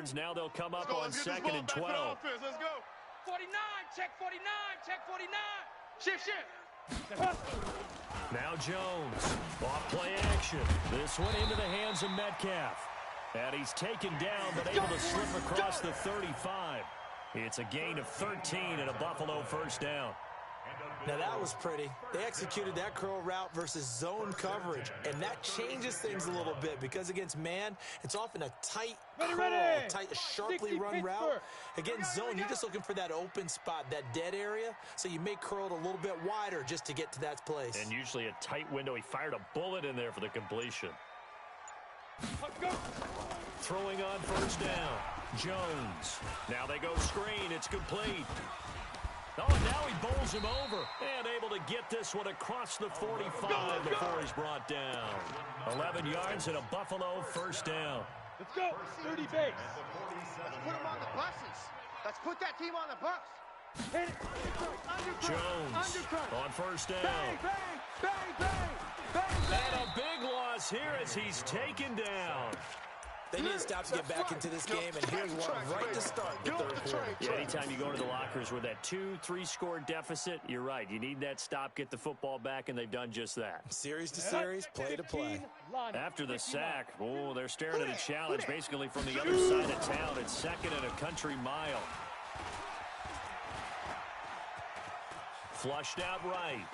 yards. Now they'll come up on 2nd and 12. Let's go. 49, check 49, check 49. Shift. Now Jones, off play action. This one into the hands of Metcalf. And he's taken down, but able to slip across the 35. It's a gain of 13 and a Buffalo first down. Now that was pretty. They executed that curl route versus zone coverage, and that changes things a little bit because against man, it's often a tight curl, tight, sharply run route. Against zone, you're just looking for that open spot, that dead area, so you may curl it a little bit wider just to get to that place. And usually a tight window. He fired a bullet in there for the completion. Throwing on first down, Jones. Now they go screen. It's complete. Oh, and now he bowls him over and able to get this one across the 45 before he's brought down. 11 yards and a Buffalo first down. Let's go. 30 base. Let's put them on the buses. Let's put that team on the bus. Hit it. Jones on first down. Bang, bang, bang, bang, bang, bang. And a big loss here as he's taken down. They need to stop to get back into this game, and here's one right to start the third quarter. Yeah, anytime you go to the lockers with that 2-3 score deficit, you're right. You need that stop, get the football back, and they've done just that. Series to series, play to play. After the sack, oh, they're staring at a challenge basically from the other side of town. It's 2nd and a country mile. Flushed out right.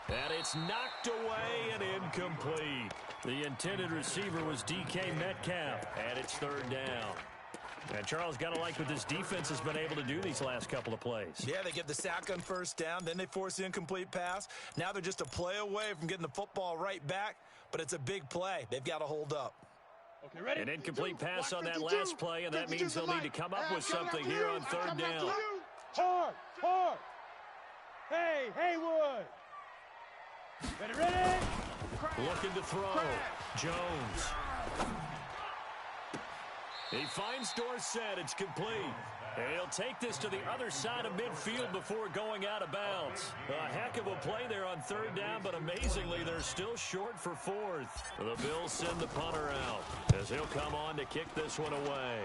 And it's knocked away and incomplete. The intended receiver was DK Metcalf, and it's 3rd down. And Charles, got to like what this defense has been able to do these last couple of plays. Yeah, they get the sack on first down, then they force the incomplete pass. Now they're just a play away from getting the football right back, but it's a big play. They've got to hold up. Okay, ready? An incomplete pass on that last play, and that means they'll need to come up with something here on 3rd down. Hard. Hey, Haywood. Ready? Looking to throw. Jones. He finds Dorsett. It's complete. And he'll take this to the other side of midfield before going out of bounds. A heck of a play there on 3rd down, but amazingly, they're still short for 4th. The Bills send the punter out as he'll come on to kick this one away.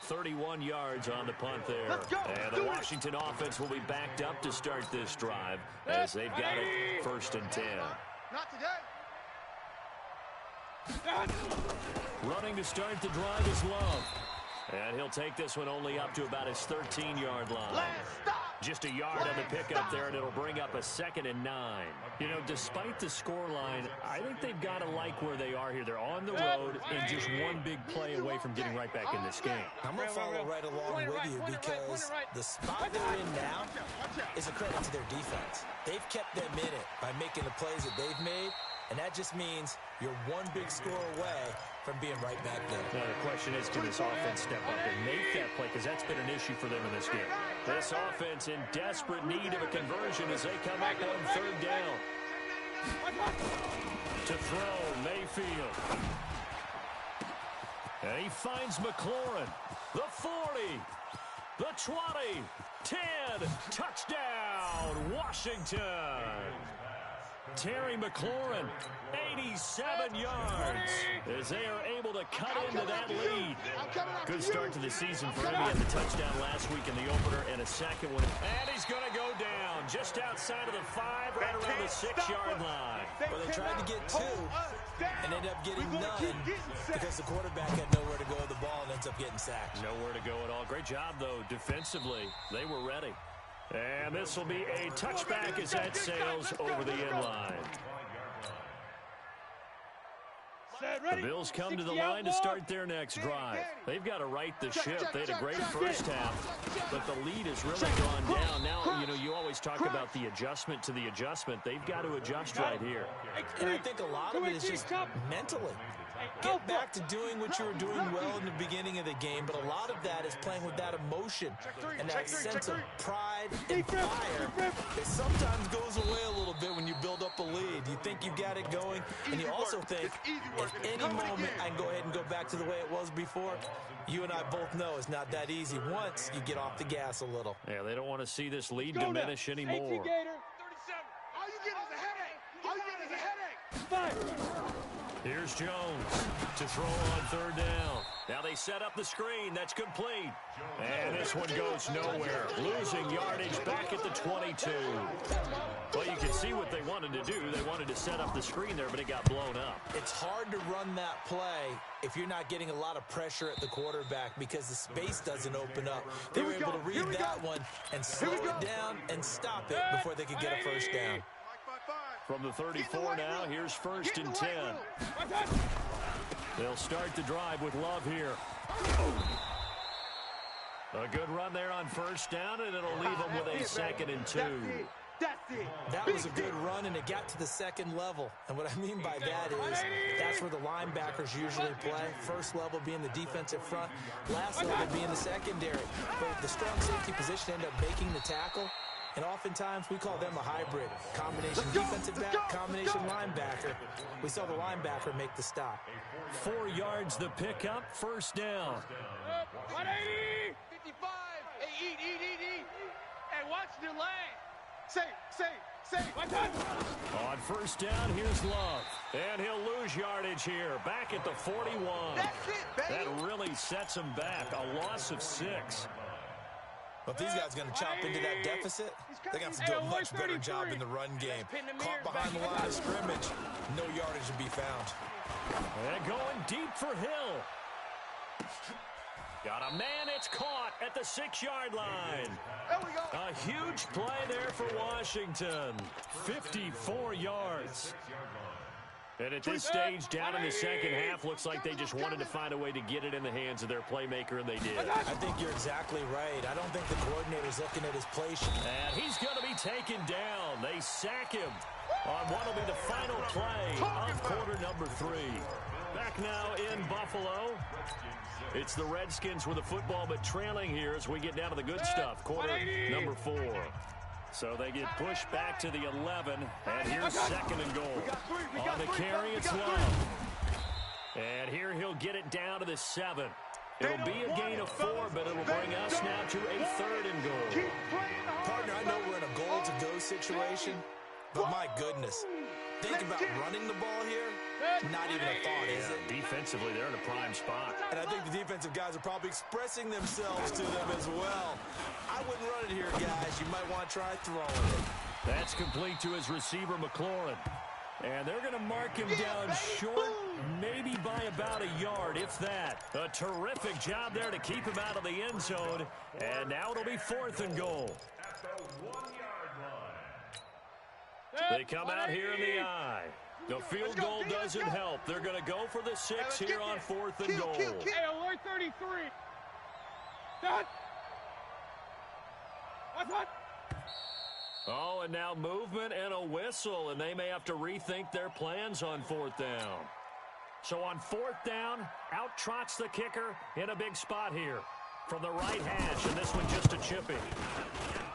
31 yards on the punt there. And the Washington offense will be backed up to start this drive as they've got it 1st and 10. Not today. Running to start the drive is Love. And he'll take this one only up to about his 13-yard line. Just a yard on the pickup there, and it'll bring up a 2nd and 9. You know, despite the scoreline, I think they've got to like where they are here. They're on the road and just one big play away from getting right back in this game. I'm going to follow right along with you because the spot they're in now is a credit to their defense. They've kept them in it by making the plays that they've made, and that just means you're one big score away from being right back there. Now the question is, can this offense step up and make that play? Because that's been an issue for them in this game. This offense in desperate need of a conversion as they come up on 3rd down. To throw, Mayfield. And he finds McLaurin. The 40. The 20. 10. Touchdown, Washington. Terry McLaurin, 87 yards as they are able to cut into that lead. Good start to the season for him. He had the touchdown last week in the opener and a second one. And he's going to go down just outside of the 5, right around the 6-yard line. Well, they tried to get 2 and ended up getting none because the quarterback had nowhere to go with the ball and ends up getting sacked. Nowhere to go at all. Great job, though, defensively. They were ready. And this will be a touchback as that sails over the end line. The Bills come to the line to start their next drive. They've got to right the ship. They had a great first half, but the lead has really gone down. Now, you know, you always talk about the adjustment to the adjustment. They've got to adjust right here. And I think a lot of it is just mentally. Get back to doing what you were doing well in the beginning of the game, but a lot of that is playing with that emotion and that sense of pride and fire that sometimes goes away a little bit when you build up a lead. You think you got it going, and you also think at any moment I can go ahead and go back to the way it was before. You and I both know it's not that easy once you get off the gas a little. Yeah, they don't want to see this lead diminish anymore. All you get is a headache. All you get is a headache. Here's Jones to throw on third down. Now they set up the screen. That's complete. And this one goes nowhere. Losing yardage back at the 22. Well, you can see what they wanted to do. They wanted to set up the screen there, but it got blown up. It's hard to run that play if you're not getting a lot of pressure at the quarterback because the space doesn't open up. They were able to read that one and slow it down and stop it before they could get a first down. From the 34 now, here's first and 10. They'll start the drive with Love here. A good run there on first down, and it'll leave them with a 2nd and 2. That was a good run, and it got to the second level. And what I mean by that is that's where the linebackers usually play. First level being the defensive front, last level being the secondary. But the strong safety position ended up making the tackle. And oftentimes, we call them a hybrid. Combination defensive back, combination linebacker. We saw the linebacker make the stop. 4 yards the pickup, first down. 180! 55! Hey, eat! Hey, watch the leg! Say! On first down, here's Love. And he'll lose yardage here, back at the 41. That's it, baby. That really sets him back, a loss of 6. But if these guys are going to chop into that deficit, they're going to have to do a much better job in the run game. Caught behind the line of scrimmage, no yardage to be found. And going deep for Hill. Got a man, it's caught at the 6-yard line. There we go. A huge play there for Washington. 54 yards. And at this stage, down in the second half, looks like they just wanted to find a way to get it in the hands of their playmaker, and they did. I think you're exactly right. I don't think the coordinator's looking at his play sheet. And he's going to be taken down. They sack him on what will be the final play of quarter number 3. Back now in Buffalo. It's the Redskins with the football, but trailing here as we get down to the good stuff. Quarter number 4. So they get pushed back to the 11, and here's 2nd and goal. On the carry, it's Love. And here he'll get it down to the 7. It'll be a gain of 4, but it'll bring us now to a 3rd and goal. Partner, I know we're in a goal-to-go situation, but my goodness. Think about running the ball here. Not even a thought, is it? Defensively, they're in a prime spot. And I think the defensive guys are probably expressing themselves to them as well. I wouldn't run it here, guys. You might want to try throwing it. That's complete to his receiver, McLaurin. And they're going to mark him down short, maybe by about a yard, if that. A terrific job there to keep him out of the end zone. And now it'll be 4th and goal. They come out here in the eye. The field goal doesn't help. They're going to go for the 6 here on 4th and goal. Hey, alert 33. Done. What? Oh, and now movement and a whistle, and they may have to rethink their plans on 4th down. So on 4th down, out trots the kicker in a big spot here from the right hash, and this one just a chipping.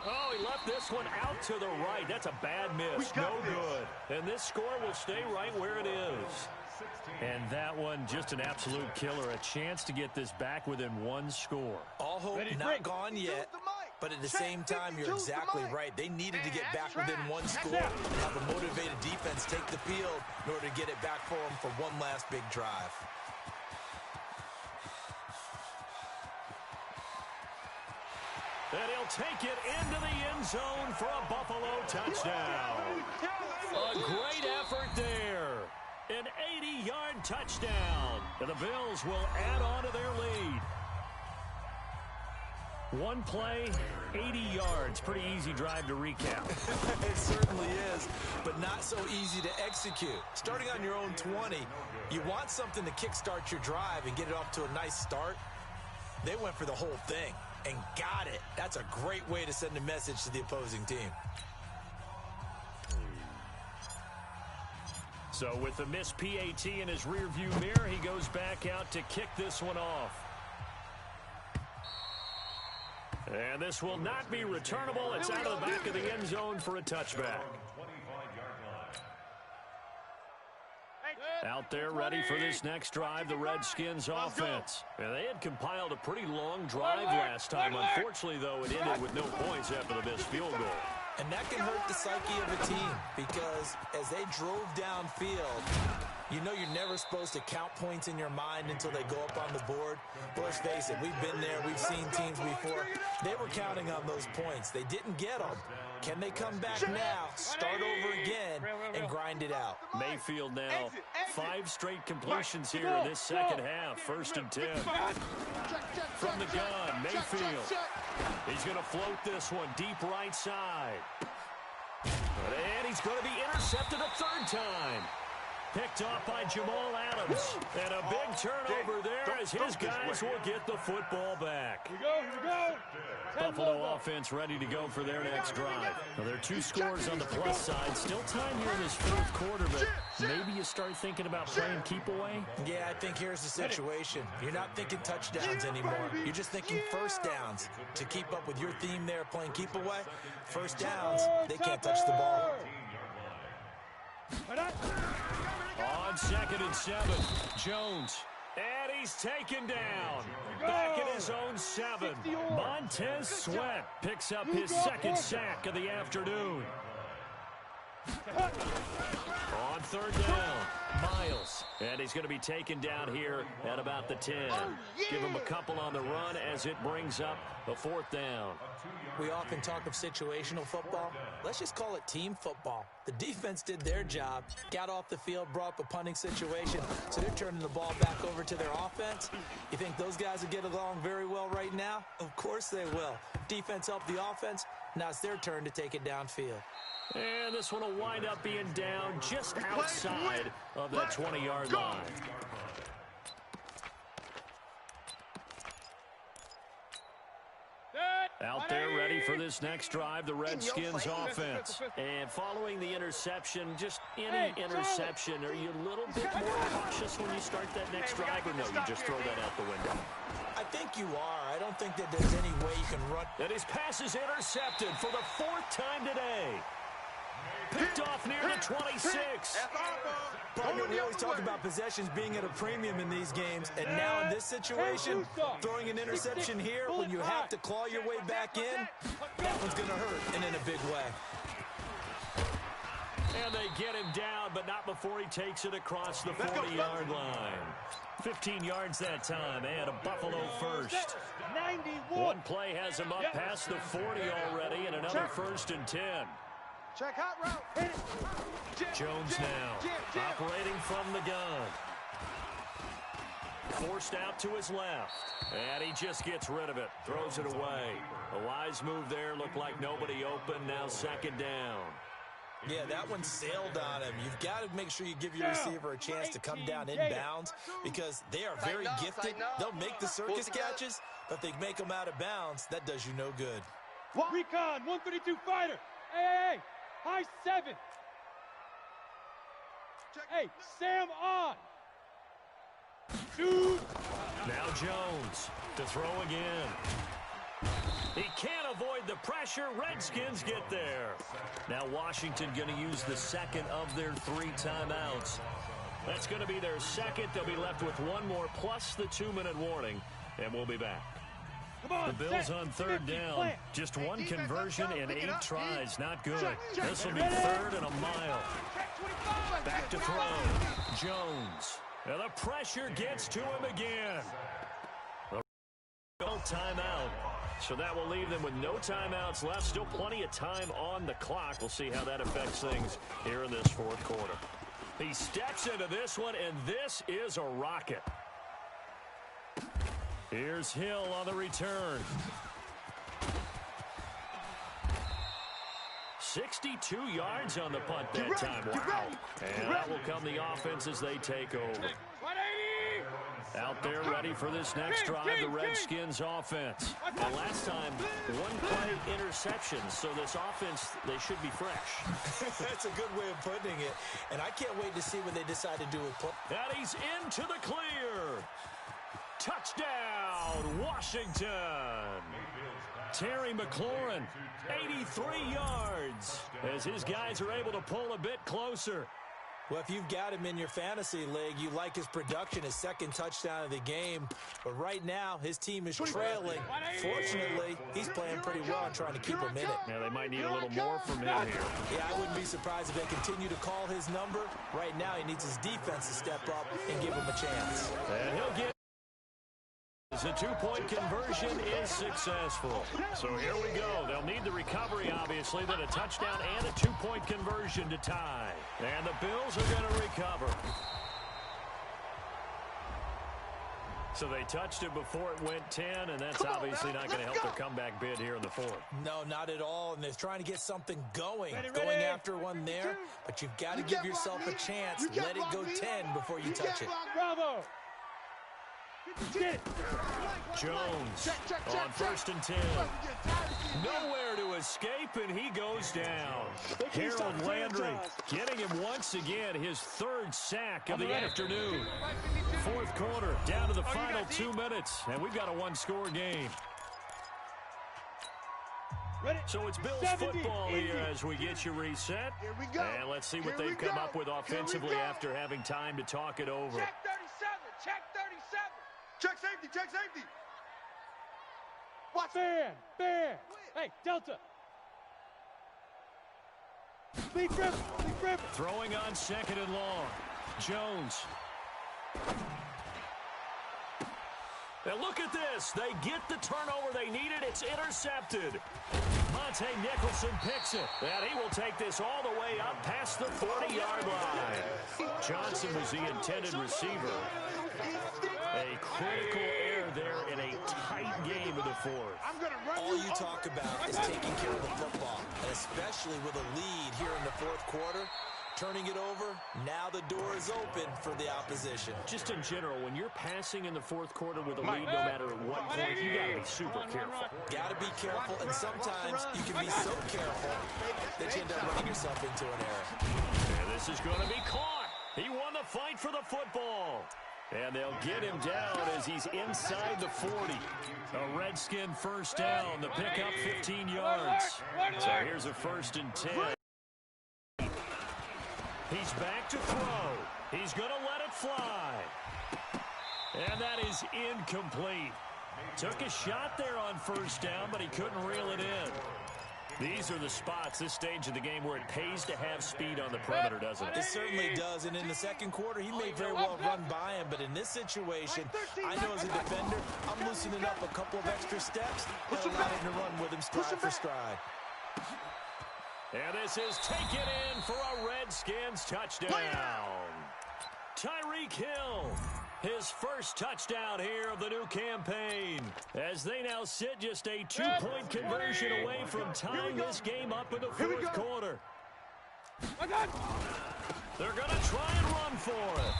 Oh, he left this one out to the right. That's a bad miss. No good. And this score will stay right where it is. And that one, just an absolute killer. A chance to get this back within 1 score. All hope not gone yet. But at the same time, you're exactly right. They needed to get back within 1 score and have a motivated defense take the field in order to get it back for them for one last big drive. And he'll take it into the end zone for a Buffalo touchdown. A great effort there. An 80-yard touchdown. And the Bills will add on to their lead. 1 play, 80 yards. Pretty easy drive to recap. It certainly is, but not so easy to execute. Starting on your own 20, you want something to kickstart your drive and get it off to a nice start. They went for the whole thing and got it. That's a great way to send a message to the opposing team. So with the missed PAT in his rearview mirror, he goes back out to kick this one off. And this will not be returnable. It's out of the back of the end zone for a touchback. Out there ready for this next drive, the Redskins offense. And they had compiled a pretty long drive last time. Unfortunately, though, it ended with no points after the missed field goal. And that can hurt the psyche of a team because as they drove downfield, you know you're never supposed to count points in your mind until they go up on the board. But let's face it, we've been there. We've seen teams before. They were counting on those points. They didn't get them. Can they come back now, start over again, and grind it out? Mayfield now, 5 straight completions here in this second half. 1st and 10. From the gun, Mayfield. He's going to float this one deep right side. And he's going to be intercepted a 3rd time. Picked off by Jamal Adams. And a big turnover there as his guys will get the football back. Here we go. Buffalo offense ready to go for their next drive. Now, there are 2 scores on the plus side. Still time here in this 4th quarter, but maybe you start thinking about playing keep away? Yeah, I think here's the situation. You're not thinking touchdowns anymore. You're just thinking first downs. To keep up with your theme there, playing keep away, first downs, they can't touch the ball. On 2nd and 7, Jones. And he's taken down. Back at his own 7. Montez Sweat picks up his 2nd sack of the afternoon. On 3rd down, Miles. And he's going to be taken down here at about the 10. Give him a couple on the run as it brings up the 4th down. We often talk of situational football. Let's just call it team football. The defense did their job, got off the field, brought up a punting situation, so they're turning the ball back over to their offense. You think those guys will get along very well right now? Of course they will. Defense helped the offense. Now it's their turn to take it downfield. And this one will wind up being down just outside of that 20-yard line. Out there ready for this next drive, the Redskins offense. And following the interception, just any interception, are you a little bit more cautious when you start that next drive, or no, you just throw that out the window? I think you are. I don't think that there's any way you can run. And his pass is intercepted for the 4th time today. Picked off near the 26. Partner, we always talk about possessions being at a premium in these games, and now in this situation, throwing an interception here when you have to claw your way back in, that one's going to hurt, and in a big way. And they get him down, but not before he takes it across the 40-yard line. 15 yards that time, and a Buffalo first. 91. One play has him up past the 40 already, and another 1st and 10. Check out route. Jones now, operating from the gun. Forced out to his left. And he just gets rid of it. Throws it away. A wise move there. Looked like nobody open. Now 2nd down. Yeah, that one sailed on him. You've got to make sure you give your receiver a chance to come down inbounds because they are very gifted. They'll make the circus catches, but if they make them out of bounds, that does you no good. Recon, 132 fighter. Hey. High 7. Hey, Sam on. Shoot. Now Jones to throw again. He can't avoid the pressure. Redskins get there. Now Washington going to use the 2nd of their 3 timeouts. That's going to be their 2nd. They'll be left with 1 more plus the 2-minute warning, and we'll be back. The Bills on 3rd down. Just 1 conversion in 8 tries. Not good. This will be 3rd and a mile. Back to throw. Jones. And the pressure gets to him again. Timeout. So that will leave them with no timeouts left. Still plenty of time on the clock. We'll see how that affects things here in this 4th quarter. He steps into this one, and this is a rocket. Here's Hill on the return. 62 yards on the punt that time. Wow. And that will come the offense as they take over. Out there ready for this next drive, the Redskins offense. And last time, 1-play interception. So this offense, they should be fresh. That's a good way of putting it. And I can't wait to see what they decide to do with play. And he's into the clear. Touchdown, Washington. Terry McLaurin, 83 yards, as his guys are able to pull a bit closer. Well, if you've got him in your fantasy league, you like his production, his second touchdown of the game. But right now, his team is trailing. Fortunately, he's playing pretty well and trying to keep him in it. Yeah, they might need a little more from him here. Yeah, I wouldn't be surprised if they continue to call his number. Right now, he needs his defense to step up and give him a chance. And he'll get the two-point conversion is successful. So here we go. They'll need the recovery, obviously, then a touchdown and a two-point conversion to tie. And the Bills are going to recover. So they touched it before it went 10, and that's obviously not going to help their comeback bid here in the fourth. No, not at all, and they're trying to get something going. Going after one there, but you've got to give yourself a chance. Let it go 10 before you touch it. Bravo. Jones on 1st and 10. Nowhere to escape, and he goes down. Harold Landry getting him once again, his third sack of the afternoon. Fourth quarter, down to the final 2 minutes, and we've got a one-score game. So it's Bills football here as we get you reset. And let's see what they've come up with offensively after having time to talk it over. Check 37. Check 37. Check safety, check safety. Watch. Fan. Hey, Delta. Lead grip. Throwing on 2nd and long. Jones. Now look at this. They get the turnover they needed. It's intercepted. Monte Nicholson picks it. And he will take this all the way up past the 40-yard line. Johnson was the intended receiver. A critical error there in a tight game in the fourth. All you talk about is taking care of the football, and especially with a lead here in the fourth quarter. Turning it over, now the door is open for the opposition. Just in general, when you're passing in the fourth quarter with a lead, no matter at what point, you got to be super careful. Got to be careful, and sometimes you can be so careful that you end up running yourself into an error. And this is going to be caught. He won the fight for the football. And they'll get him down as he's inside the 40. A Redskin first down. The pickup 15 yards. So here's a 1st and 10. He's back to throw. He's going to let it fly. And that is incomplete. Took a shot there on 1st down, but he couldn't reel it in. These are the spots, this stage of the game, where it pays to have speed on the perimeter, doesn't it? It certainly does, and in the second quarter, he may very well run by him, but in this situation, I know as a defender, I'm loosening up a couple of extra steps and allowing him to run with him stride for stride. And this is taken in for a Redskins touchdown. Tyreek Hill, his first touchdown here of the new campaign, as they now sit just a 2-point conversion away from tying this game up in the fourth quarter. They're going to try and run for it.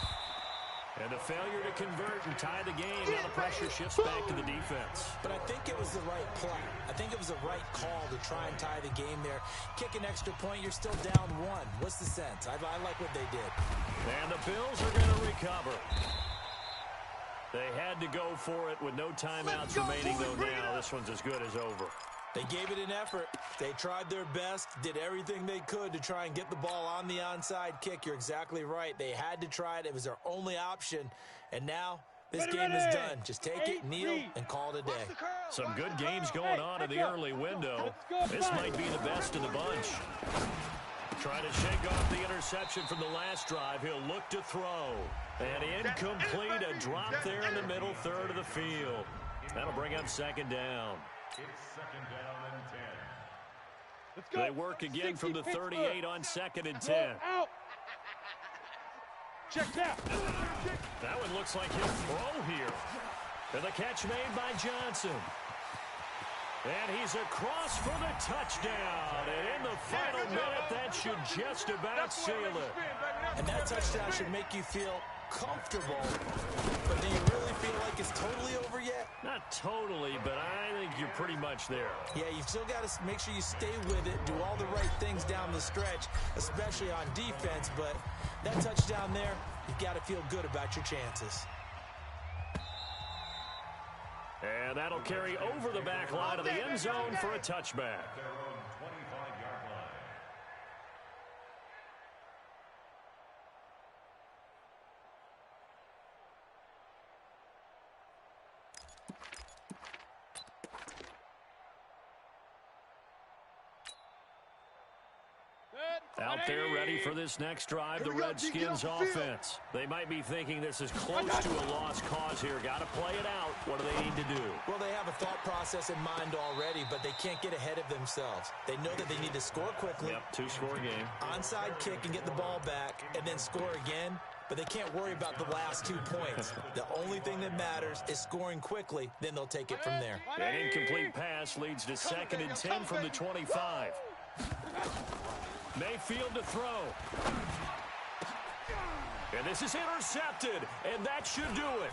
And a failure to convert and tie the game. Now the pressure shifts back to the defense. But I think it was the right play. I think it was the right call to try and tie the game there. Kick an extra point, you're still down 1. What's the sense? I like what they did. And the Bills are going to recover. They had to go for it with no timeouts remaining, though now this one's as good as over. They gave it an effort. They tried their best, did everything they could to try and get the ball on the onside kick. You're exactly right. They had to try it. It was their only option. And now this game is done. Just take it, kneel, and call it a day. Some good games going on in the early window. This might be the best of the bunch. Trying to shake off the interception from the last drive. He'll look to throw. And incomplete, a drop there in the middle third of the field. That'll bring up 2nd down. It's 2nd down and 10. Let's go. They work again from the 38 on 2nd and 10. Out. Check that. That one looks like he'll throw here. And the catch made by Johnson. And he's across for the touchdown. And in the final minute, that should just about seal it. And that touchdown should make you feel comfortable. But do you really feel like it's totally over yet? Not totally, but I think you're pretty much there. Yeah, you've still got to make sure you stay with it, do all the right things down the stretch, especially on defense. But that touchdown there, you've got to feel good about your chances. And that'll carry over the back line of the end zone for a touchback. Out there ready for this next drive, the Redskins offense. They might be thinking this is close to a lost cause here. Got to play it out. What do they need to do? Well, they have a thought process in mind already, but they can't get ahead of themselves. They know that they need to score quickly. Yep, two-score game. Onside kick and get the ball back, and then score again. But they can't worry about the last 2 points. The only thing that matters is scoring quickly. Then they'll take it from there. An incomplete pass leads to 2nd and 10 from the 25. Mayfield to throw. And this is intercepted, and that should do it.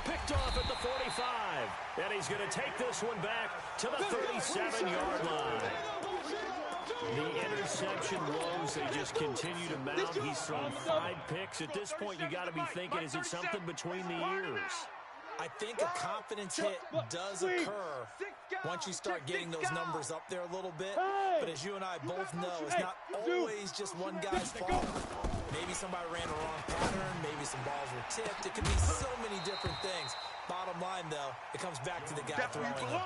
Picked off at the 45. And he's going to take this one back to the 37-yard line. The interception woes, they just continue to mount. He's thrown 5 picks. At this point, you got to be thinking, is it something between the ears? I think a confidence hit does occur once you start getting those numbers up there a little bit. But as you and I both know, it's not always just one guy's fault. Maybe somebody ran a wrong pattern. Maybe some balls were tipped. It could be so many different things. Bottom line, though, it comes back to the guy throwing it.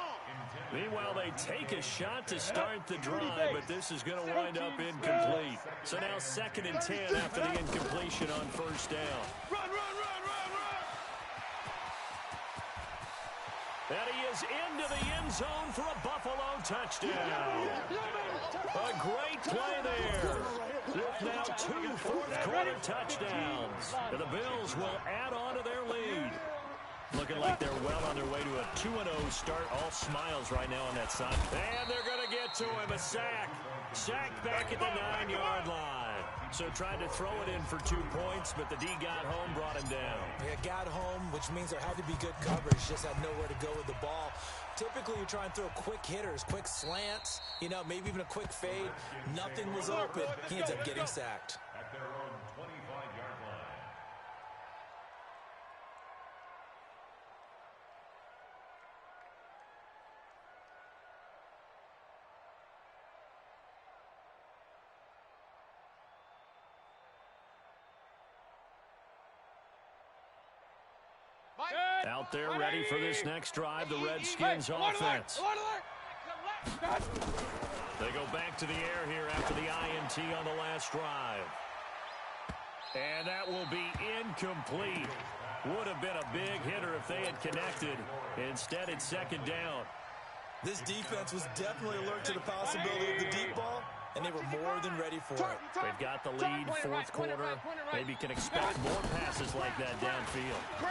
Meanwhile, they take a shot to start the drive, but this is going to wind up incomplete. So now 2nd and 10 after the incompletion on 1st down. And he is into the end zone for a Buffalo touchdown. A great play there. With now 2 fourth-quarter touchdowns. And the Bills will add on to their lead. Looking like they're well on their way to a 2-0 start. All smiles right now on that side. And they're going to get to him. A sack. Sack back at the 9-yard line. So tried to throw it in for 2 points, but the D got home, brought him down. Yeah, got home, which means there had to be good coverage. Just had nowhere to go with the ball. Typically, you try and throw quick hitters, quick slants, maybe even a quick fade. Nothing was open. He ends up getting sacked. At their own 25-yard line. Out there ready for this next drive, the Redskins offense. They go back to the air here after the INT on the last drive. And that will be incomplete. Would have been a big hitter if they had connected. Instead, it's 2nd down. This defense was definitely alert to the possibility of the deep ball, and they were more than ready for it. They've got the lead, 4th quarter. Maybe can expect more passes like that downfield.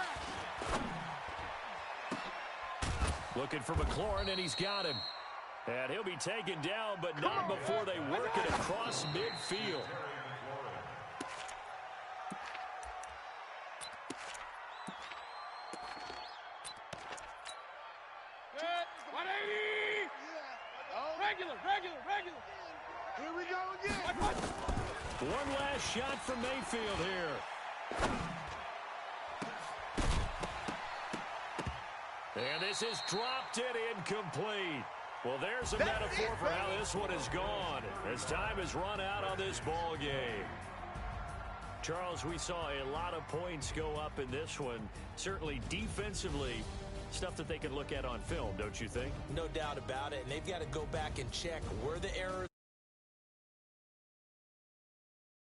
Looking for McLaurin, and he's got him. And he'll be taken down, but not before they work it across midfield. Regular. Here we go again. One last shot from Mayfield here. And this is dropped in incomplete. Well, there's a metaphor for how this one is gone as time has run out on this ball game. Charles, we saw a lot of points go up in this one. Certainly defensively, stuff that they can look at on film, don't you think? No doubt about it. And they've got to go back and check where the errors